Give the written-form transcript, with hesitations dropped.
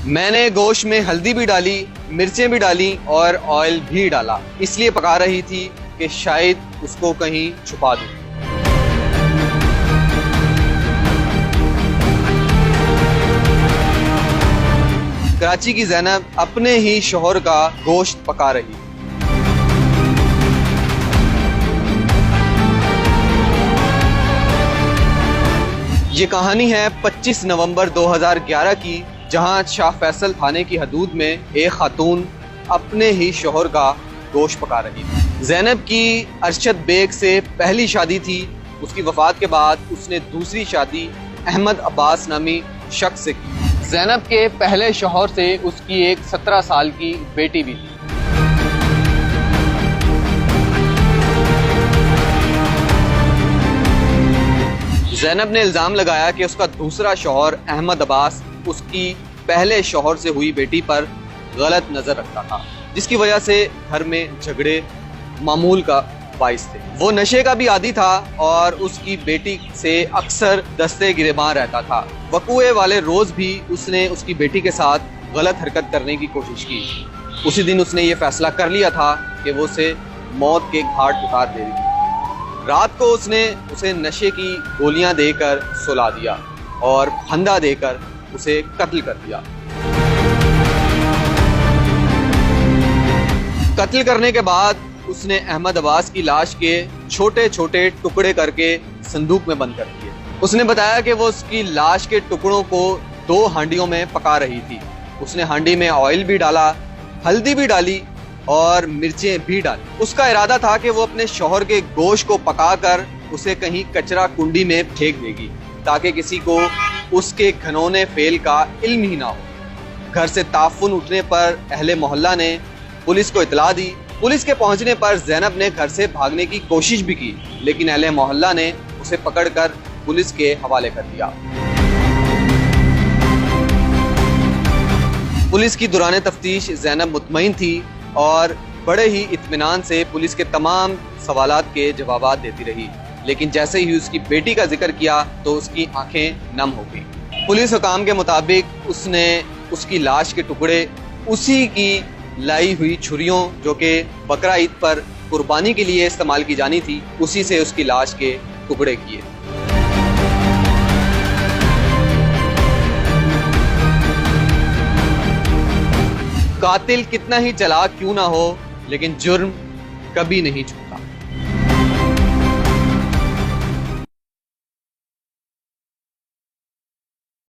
मैंने गोश्त में हल्दी भी डाली, मिर्चें भी डाली और ऑयल भी डाला। इसलिए पका रही थी कि शायद उसको कहीं छुपा दूं। कराची की ज़ैनब अपने ही शौहर का गोश्त पका रही। ये कहानी है 25 नवंबर 2011 की, जहां शाह फैसल थाने की हदूद में एक खातून अपने ही शौहर का गोश्त पका रही थी। ज़ैनब की अरशद बेग से पहली शादी थी। उसकी वफात के बाद उसने दूसरी शादी अहमद अब्बास नामी शख्स से की। ज़ैनब के पहले शौहर से उसकी एक 17 साल की बेटी भी थी। ज़ैनब ने इल्ज़ाम लगाया कि उसका दूसरा शौहर अहमद अब्बास उसकी पहले शौहर से हुई बेटी पर गलत नज़र रखता था, जिसकी वजह से घर में झगड़े मामूल का बाइस थे। वो नशे का भी आदी था और उसकी बेटी से अक्सर दस्ते गिरेबान रहता था। वकूए वाले रोज़ भी उसने उसकी बेटी के साथ गलत हरकत करने की कोशिश की। उसी दिन उसने ये फैसला कर लिया था कि वो उसे मौत के घाट उतार देगी। रात को उसने उसे नशे की गोलियां देकर सुला दिया और फंदा देकर उसे कत्ल कर दिया। कत्ल करने के बाद उसने अहमद अब्बास की लाश के छोटे छोटे टुकड़े करके संदूक में बंद कर दिए। उसने बताया कि वो उसकी लाश के टुकड़ों को 2 हांडियों में पका रही थी। उसने हांडी में ऑयल भी डाला, हल्दी भी डाली और मिर्चें भी डाली। उसका इरादा था कि वो अपने शौहर के गोश्त को पकाकर उसे कहीं कचरा कुंडी में फेंक देगी, ताकि किसी को उसके घनौने फेल का इल्म ही ना हो। घर से ताफुन उठने पर अहले मोहल्ला ने पुलिस को इतला दी। पुलिस के पहुंचने पर ज़ैनब ने घर से भागने की कोशिश भी की, लेकिन अहले मोहल्ला ने उसे पकड़कर पुलिस के हवाले कर दिया। पुलिस की दौरान तफ्तीश ज़ैनब मुतमईन थी और बड़े ही इत्मीनान से पुलिस के तमाम सवालात के जवाबात देती रही, लेकिन जैसे ही उसकी बेटी का जिक्र किया तो उसकी आंखें नम हो गई। पुलिस हुकाम के मुताबिक उसने उसकी लाश के टुकड़े उसी की लाई हुई छुरियों, जो कि बकरा ईद पर कुर्बानी के लिए इस्तेमाल की जानी थी, उसी से उसकी लाश के टुकड़े किए। कातिल कितना ही चालाक क्यों ना हो, लेकिन जुर्म कभी नहीं छूटा।